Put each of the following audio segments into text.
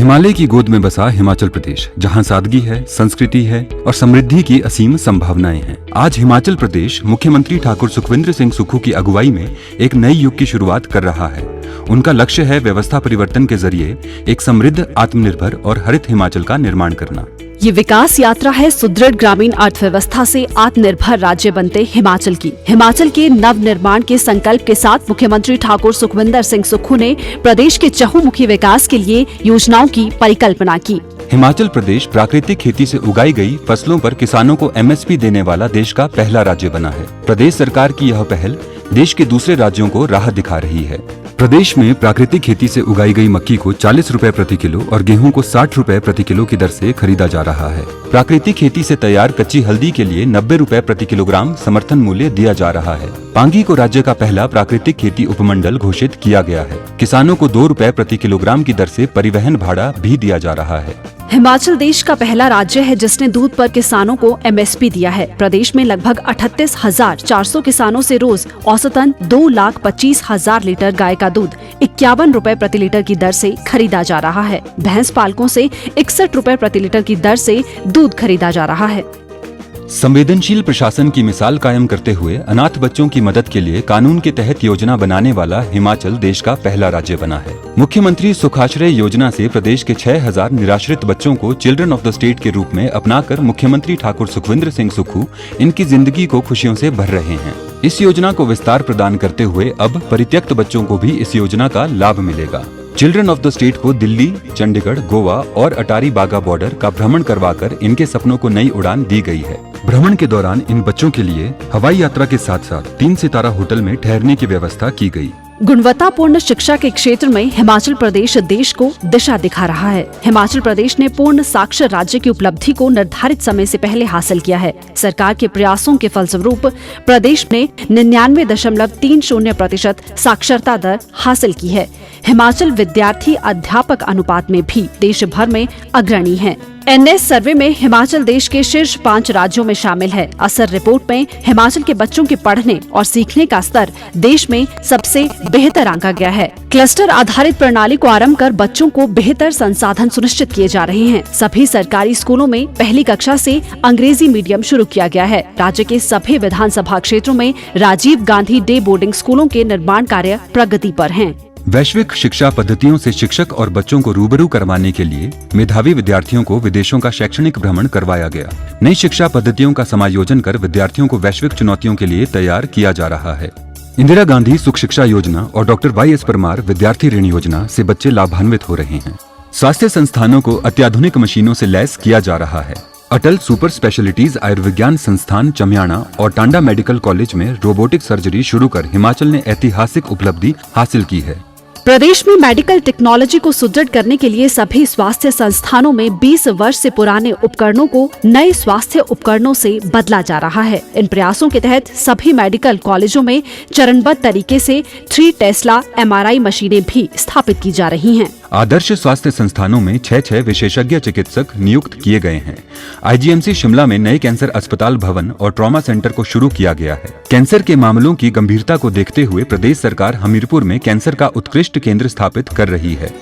हिमालय की गोद में बसा हिमाचल प्रदेश, जहां सादगी है, संस्कृति है और समृद्धि की असीम संभावनाएं हैं। आज हिमाचल प्रदेश मुख्यमंत्री ठाकुर सुखविंदर सिंह सुक्खू की अगुवाई में एक नए युग की शुरुआत कर रहा है। उनका लक्ष्य है व्यवस्था परिवर्तन के जरिए एक समृद्ध, आत्मनिर्भर और हरित हिमाचल का निर्माण करना। ये विकास यात्रा है सुदृढ़ ग्रामीण अर्थव्यवस्था से आत्मनिर्भर राज्य बनते हिमाचल की। हिमाचल के नव निर्माण के संकल्प के साथ मुख्यमंत्री ठाकुर सुखविंदर सिंह सुक्खू ने प्रदेश के चहुमुखी विकास के लिए योजनाओं की परिकल्पना की। हिमाचल प्रदेश प्राकृतिक खेती से उगाई गई फसलों पर किसानों को MSP देने वाला देश का पहला राज्य बना है। प्रदेश सरकार की यह पहल देश के दूसरे राज्यों को राह दिखा रही है। प्रदेश में प्राकृतिक खेती से उगाई गई मक्की को 40 रुपए प्रति किलो और गेहूं को 60 रुपए प्रति किलो की दर से खरीदा जा रहा है। प्राकृतिक खेती से तैयार कच्ची हल्दी के लिए 90 रुपए प्रति किलोग्राम समर्थन मूल्य दिया जा रहा है। पांगी को राज्य का पहला प्राकृतिक खेती उपमंडल घोषित किया गया है। किसानों को 2 रुपए प्रति किलोग्राम की दर से परिवहन भाड़ा भी दिया जा रहा है। हिमाचल देश का पहला राज्य है जिसने दूध पर किसानों को MSP दिया है। प्रदेश में लगभग 38,400 किसानों से रोज औसतन 2,25,000 लीटर गाय का दूध 51 रुपए प्रति लीटर की दर से खरीदा जा रहा है। भैंस पालकों से 61 रुपए प्रति लीटर की दर से दूध खरीदा जा रहा है। संवेदनशील प्रशासन की मिसाल कायम करते हुए अनाथ बच्चों की मदद के लिए कानून के तहत योजना बनाने वाला हिमाचल देश का पहला राज्य बना है। मुख्यमंत्री सुखाश्रय योजना से प्रदेश के 6,000 निराश्रित बच्चों को चिल्ड्रन ऑफ द स्टेट के रूप में अपनाकर मुख्यमंत्री ठाकुर सुखविंदर सिंह सुक्खू इनकी जिंदगी को खुशियों से भर रहे हैं। इस योजना को विस्तार प्रदान करते हुए अब परित्यक्त बच्चों को भी इस योजना का लाभ मिलेगा। चिल्ड्रन ऑफ द स्टेट को दिल्ली, चंडीगढ़, गोवा और अटारी बागा बॉर्डर का भ्रमण करवाकर इनके सपनों को नई उड़ान दी गई है। भ्रमण के दौरान इन बच्चों के लिए हवाई यात्रा के साथ साथ 3 सितारा होटल में ठहरने की व्यवस्था की गई। गुणवत्तापूर्ण शिक्षा के क्षेत्र में हिमाचल प्रदेश देश को दिशा दिखा रहा है। हिमाचल प्रदेश ने पूर्ण साक्षर राज्य की उपलब्धि को निर्धारित समय से पहले हासिल किया है। सरकार के प्रयासों के फलस्वरूप प्रदेश ने 99.30% साक्षरता दर हासिल की है। हिमाचल विद्यार्थी अध्यापक अनुपात में भी देश भर में अग्रणी है। NS सर्वे में हिमाचल देश के शीर्ष 5 राज्यों में शामिल है। असर रिपोर्ट में हिमाचल के बच्चों के पढ़ने और सीखने का स्तर देश में सबसे बेहतर आंका गया है। क्लस्टर आधारित प्रणाली को आरंभ कर बच्चों को बेहतर संसाधन सुनिश्चित किए जा रहे हैं। सभी सरकारी स्कूलों में पहली कक्षा से अंग्रेजी मीडियम शुरू किया गया है। राज्य के सभी विधानसभा क्षेत्रों में राजीव गांधी डे बोर्डिंग स्कूलों के निर्माण कार्य प्रगति पर हैं। वैश्विक शिक्षा पद्धतियों से शिक्षक और बच्चों को रूबरू करवाने के लिए मेधावी विद्यार्थियों को विदेशों का शैक्षणिक भ्रमण करवाया गया। नई शिक्षा पद्धतियों का समायोजन कर विद्यार्थियों को वैश्विक चुनौतियों के लिए तैयार किया जा रहा है। इंदिरा गांधी सुख शिक्षा योजना और डॉक्टर YS परमार विद्यार्थी ऋण योजना से बच्चे लाभान्वित हो रहे हैं। स्वास्थ्य संस्थानों को अत्याधुनिक मशीनों से लैस किया जा रहा है। अटल सुपर स्पेशलिटीज आयुर्विज्ञान संस्थान चमियाना और टांडा मेडिकल कॉलेज में रोबोटिक सर्जरी शुरू कर हिमाचल ने ऐतिहासिक उपलब्धि हासिल की है। प्रदेश में मेडिकल टेक्नोलॉजी को सुदृढ़ करने के लिए सभी स्वास्थ्य संस्थानों में 20 वर्ष से पुराने उपकरणों को नए स्वास्थ्य उपकरणों से बदला जा रहा है। इन प्रयासों के तहत सभी मेडिकल कॉलेजों में चरणबद्ध तरीके से 3 टेस्ला MRI मशीनें भी स्थापित की जा रही हैं। आदर्श स्वास्थ्य संस्थानों में 6 विशेषज्ञ चिकित्सक नियुक्त किए गए हैं। IGMC शिमला में नए कैंसर अस्पताल भवन और ट्रॉमा सेंटर को शुरू किया गया है। कैंसर के मामलों की गंभीरता को देखते हुए प्रदेश सरकार हमीरपुर में कैंसर का उत्कृष्ट केंद्र स्थापित कर रही है।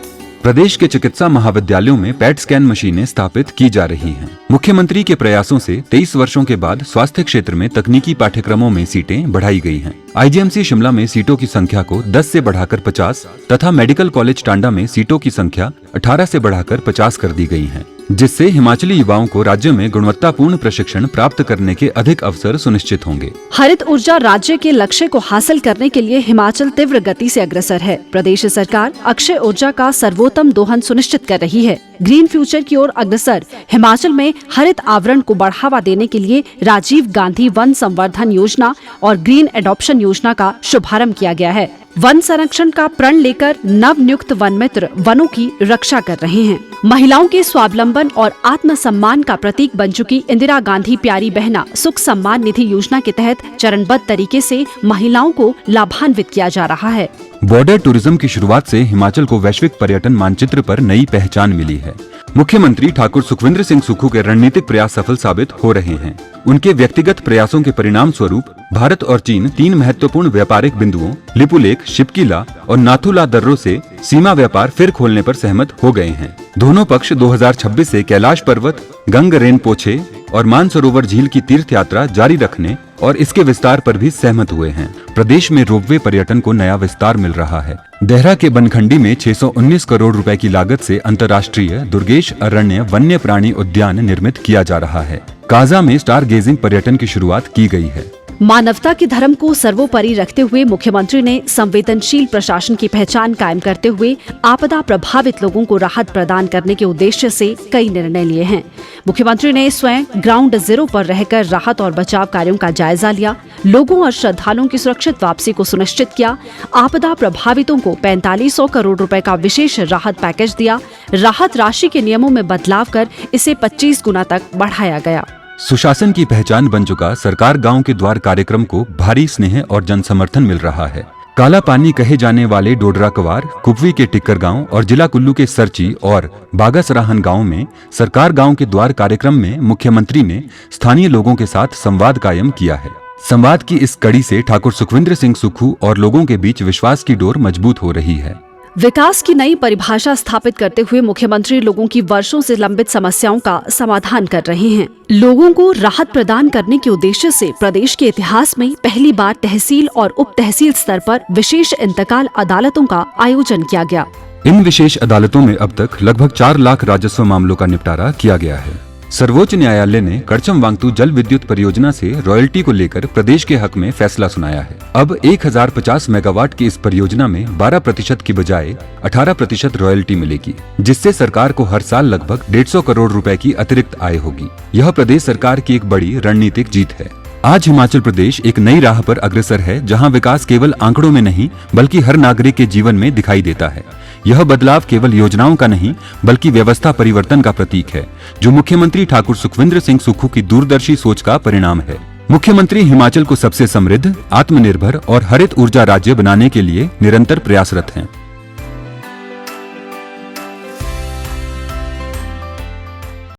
प्रदेश के चिकित्सा महाविद्यालयों में PET स्कैन मशीनें स्थापित की जा रही हैं। मुख्यमंत्री के प्रयासों से 23 वर्षों के बाद स्वास्थ्य क्षेत्र में तकनीकी पाठ्यक्रमों में सीटें बढ़ाई गई हैं। IGMC शिमला में सीटों की संख्या को 10 से बढ़ाकर 50 तथा मेडिकल कॉलेज टांडा में सीटों की संख्या 18 से बढ़ाकर 50 कर दी गई है, जिससे हिमाचली युवाओं को राज्य में गुणवत्तापूर्ण प्रशिक्षण प्राप्त करने के अधिक अवसर सुनिश्चित होंगे। हरित ऊर्जा राज्य के लक्ष्य को हासिल करने के लिए हिमाचल तीव्र गति से अग्रसर है। प्रदेश सरकार अक्षय ऊर्जा का सर्वोत्तम दोहन सुनिश्चित कर रही है। ग्रीन फ्यूचर की ओर अग्रसर हिमाचल में हरित आवरण को बढ़ावा देने के लिए राजीव गांधी वन संवर्धन योजना और ग्रीन एडॉप्शन योजना का शुभारंभ किया गया है। वन संरक्षण का प्रण लेकर नव नियुक्त वन मित्र वनों की रक्षा कर रहे हैं। महिलाओं के स्वावलंबन और आत्मसम्मान का प्रतीक बन चुकी इंदिरा गांधी प्यारी बहना सुख सम्मान निधि योजना के तहत चरणबद्ध तरीके से महिलाओं को लाभान्वित किया जा रहा है। बॉर्डर टूरिज्म की शुरुआत से हिमाचल को वैश्विक पर्यटन मानचित्र पर नई पहचान मिली है। मुख्यमंत्री ठाकुर सुखविंदर सिंह सुक्खू के रणनीतिक प्रयास सफल साबित हो रहे हैं। उनके व्यक्तिगत प्रयासों के परिणाम स्वरूप भारत और चीन 3 महत्वपूर्ण व्यापारिक बिंदुओं लिपुलेख, शिपकीला और नाथुला दर्रों से सीमा व्यापार फिर खोलने पर सहमत हो गए हैं। दोनों पक्ष 2026 से कैलाश पर्वत, गंग रेनपोछे और मानसरोवर झील की तीर्थ यात्रा जारी रखने और इसके विस्तार पर भी सहमत हुए हैं। प्रदेश में रोपवे पर्यटन को नया विस्तार मिल रहा है। देहरा के बनखंडी में 619 करोड़ रुपए की लागत से अंतर्राष्ट्रीय दुर्गेश अरण्य वन्य प्राणी उद्यान निर्मित किया जा रहा है। काजा में स्टार गेजिंग पर्यटन की शुरुआत की गई है। मानवता के धर्म को सर्वोपरि रखते हुए मुख्यमंत्री ने संवेदनशील प्रशासन की पहचान कायम करते हुए आपदा प्रभावित लोगों को राहत प्रदान करने के उद्देश्य से कई निर्णय लिए हैं। मुख्यमंत्री ने स्वयं ग्राउंड जीरो पर रहकर राहत और बचाव कार्यों का जायजा लिया, लोगों और श्रद्धालुओं की सुरक्षित वापसी को सुनिश्चित किया। आपदा प्रभावितों को 4500 करोड़ रुपए का विशेष राहत पैकेज दिया। राहत राशि के नियमों में बदलाव कर इसे 25 गुना तक बढ़ाया गया। सुशासन की पहचान बन चुका सरकार गांव के द्वार कार्यक्रम को भारी स्नेह और जन समर्थन मिल रहा है। काला पानी कहे जाने वाले डोडरा कवार, कुपवी के टिक्कर गांव और जिला कुल्लू के सरची और बागासराहन गांव में सरकार गांव के द्वार कार्यक्रम में मुख्यमंत्री ने स्थानीय लोगों के साथ संवाद कायम किया है। संवाद की इस कड़ी से ठाकुर सुखविंदर सिंह सुक्खू और लोगों के बीच विश्वास की डोर मजबूत हो रही है। विकास की नई परिभाषा स्थापित करते हुए मुख्यमंत्री लोगों की वर्षों से लंबित समस्याओं का समाधान कर रहे हैं। लोगों को राहत प्रदान करने के उद्देश्य से प्रदेश के इतिहास में पहली बार तहसील और उप तहसील स्तर पर विशेष इंतकाल अदालतों का आयोजन किया गया। इन विशेष अदालतों में अब तक लगभग 4 लाख राजस्व मामलों का निपटारा किया गया है। सर्वोच्च न्यायालय ने करचम वांगतू जल विद्युत परियोजना से रॉयल्टी को लेकर प्रदेश के हक में फैसला सुनाया है। अब 1050 मेगावाट की इस परियोजना में 12% की बजाय 18% रॉयल्टी मिलेगी, जिससे सरकार को हर साल लगभग 150 करोड़ रुपए की अतिरिक्त आय होगी। यह प्रदेश सरकार की एक बड़ी रणनीतिक जीत है। आज हिमाचल प्रदेश एक नई राह पर अग्रसर है, जहां विकास केवल आंकड़ों में नहीं बल्कि हर नागरिक के जीवन में दिखाई देता है। यह बदलाव केवल योजनाओं का नहीं बल्कि व्यवस्था परिवर्तन का प्रतीक है, जो मुख्यमंत्री ठाकुर सुखविंदर सिंह सुक्खू की दूरदर्शी सोच का परिणाम है। मुख्यमंत्री हिमाचल को सबसे समृद्ध, आत्मनिर्भर और हरित ऊर्जा राज्य बनाने के लिए निरंतर प्रयासरत हैं।